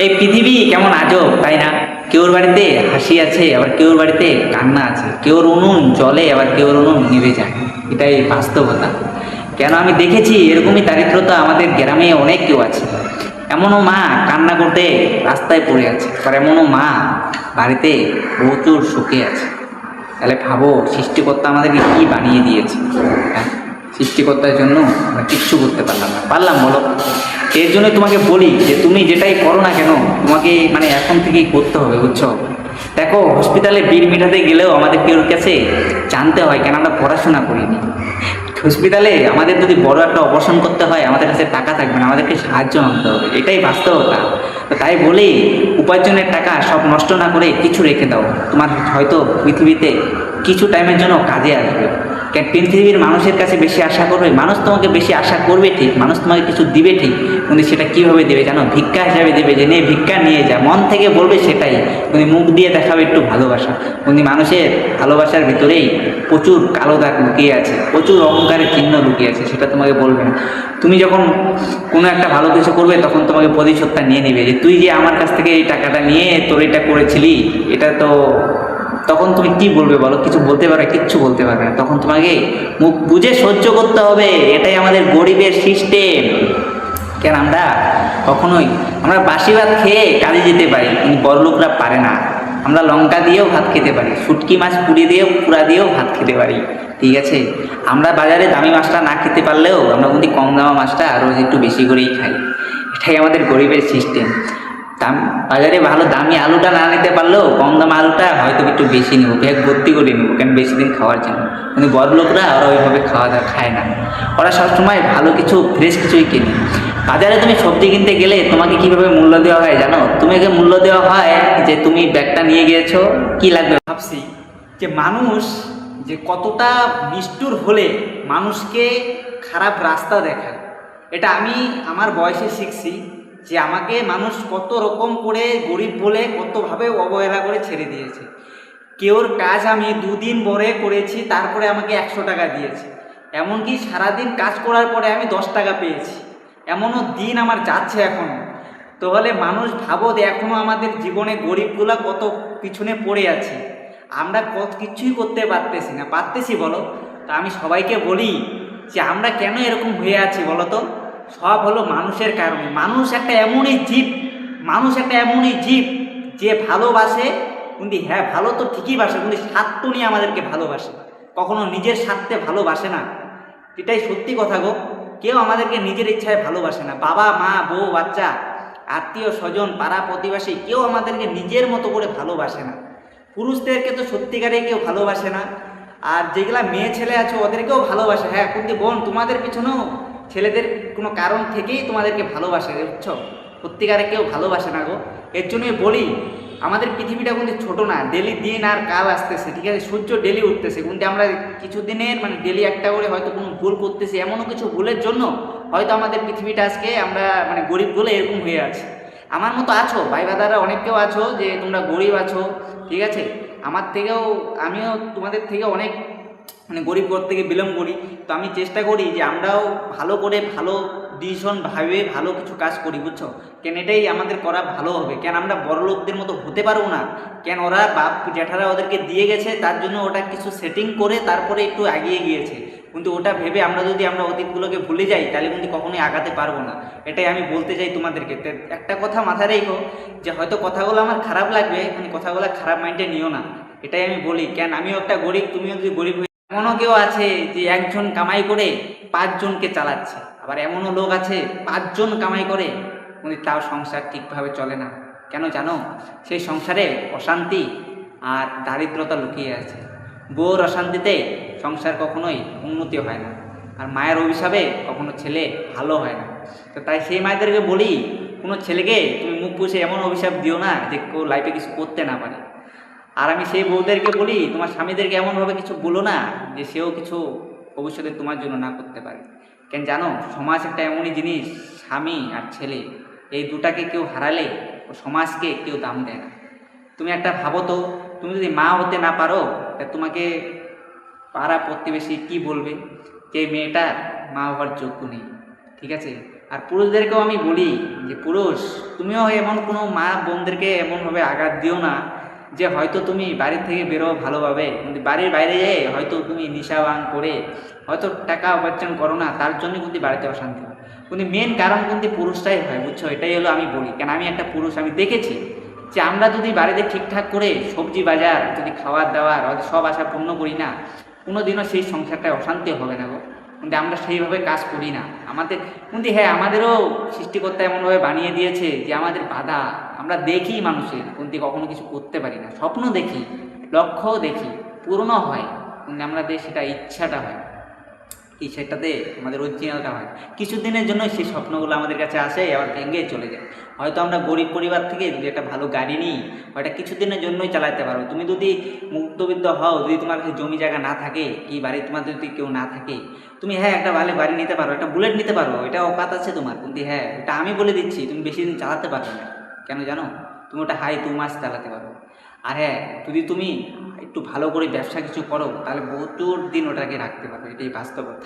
এই পৃথিবী কেমন আজব, তাই না? কেউর বাড়িতে হাসি আছে, আবার কেউর বাড়িতে কান্না আছে। কেউর উনুন জ্বলে, আবার কেউর উনুন নিভে যায়। এটাই বাস্তবতা। কেন আমি দেখেছি এরকমই দারিদ্রতা আমাদের গ্রামে অনেক কেউ আছে। এমনও মা কান্না করতে রাস্তায় পড়ে আছে, আর এমনও মা বাড়িতে প্রচুর সুখে আছে। তাহলে ভাবো সৃষ্টিকর্তা আমাদেরকে কি বানিয়ে দিয়েছে। হ্যাঁ, সৃষ্টিকর্তার জন্য আমরা কিচ্ছু করতে পারলাম না, পারলাম বলো? এর জন্য তোমাকে বলি যে তুমি যেটাই করো না কেন, তোমাকে এখন থেকেই করতে হবে, বুঝছো? দেখো, হসপিটালে বিল মেটাতে গেলেও আমাদের কেউ কাছে জানতে হয়, কেন আমরা পড়াশোনা করিনি। হসপিটালে আমাদের যদি বড় একটা অপারেশন করতে হয়, আমাদের কাছে টাকা থাকবে না, আমাদেরকে সাহায্য আনতে হবে। এটাই বাস্তবতা। তো তাই বলি, উপার্জনের টাকা সব নষ্ট না করে কিছু রেখে দাও। তোমার হয়তো পৃথিবীতে কিছু টাইমের জন্য কাজে আসবে। কেন পৃথিবীর মানুষের কাছে বেশি আশা করবে? মানুষ তোমাকে বেশি আশা করবে ঠিক, মানুষ তোমাকে কিছু দিবে ঠিক, কিন্তু সেটা কীভাবে দেবে জানো? ভিক্ষা হিসাবে দেবে, যে নে ভিক্ষা নিয়ে যা, মন থেকে বলবে সেটাই। তুমি মুখ দিয়ে দেখাবে একটু ভালোবাসা, কিন্তু মানুষের ভালোবাসার ভিতরেই প্রচুর কালো দাগ লুকিয়ে আছে, প্রচুর অহংকারের চিহ্ন লুকিয়ে আছে, সেটা তোমাকে বলবে না। তুমি যখন কোনো একটা ভালো কিছু করবে, তখন তোমাকে প্রতিশোধটা নিয়ে নেবে, যে তুই যে আমার কাছ থেকে এই টাকাটা নিয়ে তোর এটা করেছিলি, এটা তো। তখন তুমি কি বলবে বলো? কিছু বলতে পারবে? কিচ্ছু বলতে পারবে না। তখন তোমাকে মুখ বুঝে সহ্য করতে হবে। এটাই আমাদের গরিবের সিস্টেম। কেন আমরা বাসি ভাত খেয়ে কাজে যেতে পারি, কিন্তু বড়লোকরা পারে না। আমরা লঙ্কা দিয়েও ভাত খেতে পারি, শুটকি মাছ পুড়ি দিয়েও পুরা দিয়েও ভাত খেতে পারি, ঠিক আছে? আমরা বাজারে দামি মাছটা না খেতে পারলেও আমরা কিন্তু কম দামা মাছটা রোজ একটু বেশি করেই খাই। এটাই আমাদের গরিবের সিস্টেম। বাজারে ভালো দামি আলুটা না নিতে পারলেও কম দামে আলুটা হয়তো একটু বেশি নেবো, ব্যাগ ভর্তি করে নেবো, কেন বেশি দিন খাওয়ার জন্য। কিন্তু বড় লোকরা ওরা ওইভাবে খাওয়া দাওয়া খায় না। ওরা সবসময় ভালো কিছু, ফ্রেশ কিছুই কেনে। বাজারে তুমি সবজি কিনতে গেলে তোমাকে কিভাবে মূল্য দেওয়া হয় জানো? তোমাকে মূল্য দেওয়া হয় যে তুমি ব্যাগটা নিয়ে গিয়েছো, কি লাগবে। ভাবছি যে মানুষ যে কতটা নিষ্ঠুর হলে মানুষকে খারাপ রাস্তা দেখায়। এটা আমি আমার বয়সে শিখছি, যে আমাকে মানুষ কত রকম করে গরিব বলে কতভাবে অবহেলা করে ছেড়ে দিয়েছে। কেউর কাজ আমি দুদিন পরে করেছি, তারপরে আমাকে 100 টাকা দিয়েছে। এমনকি সারাদিন কাজ করার পরে আমি 10 টাকা পেয়েছি। এমনও দিন আমার যাচ্ছে এখনও। তো হলে মানুষ ভাবো যে এখনও আমাদের জীবনে গরিবগুলা কত পিছনে পড়ে আছে। আমরা কিছুই করতে পারতেছি বলো? তা আমি সবাইকে বলি যে আমরা কেন এরকম হয়ে আছি বলো তো? সব হলো মানুষের কারণে। মানুষ একটা এমনই জীব যে ভালোবাসে, কিন্তু হ্যাঁ ভালো তো ঠিকই বাসে, কিন্তু স্বার্থ নিয়ে আমাদেরকে ভালোবাসে, কখনো নিজের স্বার্থে ভালোবাসে না। এটাই সত্যি কথা গো। কেউ আমাদেরকে নিজের ইচ্ছায় ভালোবাসে না। বাবা মা বউ বাচ্চা আত্মীয় স্বজন পাড়া প্রতিবেশী কেউ আমাদেরকে নিজের মতো করে ভালোবাসে না। পুরুষদেরকে তো সত্যিকারে কেউ ভালোবাসে না। আর যেগুলা মেয়ে ছেলে আছে ওদেরকেও ভালোবাসে, হ্যাঁ, কিন্তু বোন তোমাদের পিছনেও ছেলেদের কোনো কারণ থেকেই তোমাদেরকে ভালোবাসে, বুঝছো? সত্যিকারে কেউ ভালোবাসে না গো। এর জন্যই বলি, আমাদের পৃথিবীটা কিন্তু ছোটো না। ডেলি দিন আর কাল আসতেছে, ঠিক আছে? সূর্য ডেলি উঠতেছে, কিন্তু আমরা কিছুদিনের ডেলি একটা করে হয়তো কোনো ভুল করতেছি। এমনও কিছু ভুলের জন্য হয়তো আমাদের পৃথিবীটা আজকে আমরা গরিব বলে এরকম হয়ে আছে। আমার মতো আছো ভাই দাদারা, অনেকেও আছো যে তোমরা গরিব আছো, ঠিক আছে? আমিও তোমাদের থেকে অনেক গরিব ঘর থেকে বিলং করি। তো আমি চেষ্টা করি যে আমরাও ভালো করে ভালো ডিসিশন ভাবে ভালো কিছু কাজ করি, বুঝছো? কেন এটাই আমাদের করা ভালো হবে। কেন আমরা বড় লোকদের মতো হতে পারবো না? কেন ওরা বাপ জ্যাঠারা ওদেরকে দিয়ে গেছে, তার জন্য ওটা কিছু সেটিং করে তারপরে একটু এগিয়ে গিয়েছে। কিন্তু ওটা ভেবে আমরা যদি অতীতগুলোকে ভুলে যাই, তাহলে কিন্তু কখনোই আগাতে পারবো না। এটাই আমি বলতে চাই তোমাদেরকে। একটা কথা মাথায় রেখো, যে হয়তো কথাগুলো আমার খারাপ লাগবে, কথাগুলো খারাপ মাইন্ডে নিও না। এটাই আমি বলি। কেন আমিও একটা গরিব, তুমিও যদি গরিব। এমনও কেউ আছে যে একজন কামাই করে 5 জনকে চালাচ্ছে, আবার এমনও লোক আছে 5 জন কামাই করে কিন্তু তাও সংসার ঠিকভাবে চলে না। কেন জানো? সেই সংসারে অশান্তি আর দারিদ্রতা লুকিয়ে আছে। বউর অশান্তিতে সংসার কখনোই উন্নতি হয় না, আর মায়ের অভিশাপে কখনো ছেলে ভালো হয় না। তো তাই সেই মায়েদেরকে বলি, কোনো ছেলেকে তুমি মুখ পুষে এমন অভিশাপ দিও না যে কেউ লাইফে কিছু করতে না পারে। আর আমি সেই বউদেরকে বলি, তোমার স্বামীদেরকে এমনভাবে কিছু বলো না যে সেও কিছু ভবিষ্যতে তোমার জন্য না করতে পারে। কেন জানো? সমাজ একটা এমনই জিনিস, স্বামী আর ছেলে এই দুটাকে কেউ হারালে ও সমাজকে কেউ দাম দেয় না। তুমি একটা ভাবো তো, তুমি যদি মা হতে না পারো, তা তোমাকে পাড়া প্রতিবেশী কি বলবে? যে মেয়েটা মা হওয়ার যোগ্য নেই, ঠিক আছে? আর পুরুষদেরকেও আমি বলি যে পুরুষ তুমিও এমন কোনো মা বোনদেরকে এমনভাবে আঘাত দিও না যে হয়তো তুমি বাড়ি থেকে বেরো ভালোভাবে, কিন্তু বাড়ির বাইরে যেয়ে হয়তো তুমি নেশা ভাঙ করে হয়তো টাকা উপার্জন করো না, তার জন্য কিন্তু বাড়িতে অশান্তি হয়। কিন্তু মেন কারণ কিন্তু পুরুষটাই হয়, বুঝছো? এটাই হলো আমি বলি, কেন আমি একটা পুরুষ, আমি দেখেছি যে আমরা যদি বাড়িতে ঠিকঠাক করে সবজি বাজার যদি খাওয়ার দাওয়ার সব আশা পূর্ণ করি না, কোনোদিনও সেই সংসারটায় অশান্তি হবে না গো। কিন্তু আমরা সেইভাবে কাজ করি না আমাদের। কিন্তু হ্যাঁ, আমাদেরও সৃষ্টিকর্তা এমনভাবে বানিয়ে দিয়েছে যে আমাদের বাধা আমরা দেখি মানুষের, কিন্তু কখনো কিছু করতে পারি না। স্বপ্ন দেখি, লক্ষ্যও দেখি, পূর্ণ হয়, কিন্তু আমাদের সেটা ইচ্ছাটা হয় কি, সেটাতে আমাদের অরিজিনালটা হয়। কিছুদিনের জন্য সেই স্বপ্নগুলো আমাদের কাছে আসে, আবার ভেঙে চলে যায়। হয়তো আমরা গরিব পরিবার থেকে যদি একটা ভালো গাড়ি নিই, ওটা কিছুদিনের জন্যই চালাতে পারো। তুমি যদি মধ্যবিত্ত হও, যদি তোমার কাছে জমি জায়গা না থাকে, কি বাড়ি তোমার যদি কেউ না থাকে, তুমি হ্যাঁ একটা ভালো গাড়ি নিতে পারো, একটা বুলেট নিতে পারো, এটা অকাত আছে তোমার। কিন্তু হ্যাঁ, এটা আমি বলে দিচ্ছি, তুমি বেশি দিন চালাতে পারবে না। কেন জানো? তুমি ওটা 2 মাস চালাতে পারো। আর হ্যাঁ, যদি তুমি একটু ভালো করে ব্যবসা কিছু করো, তাহলে প্রচুর দিন ওটাকে রাখতে পারবে, এটাই বাস্তবতা।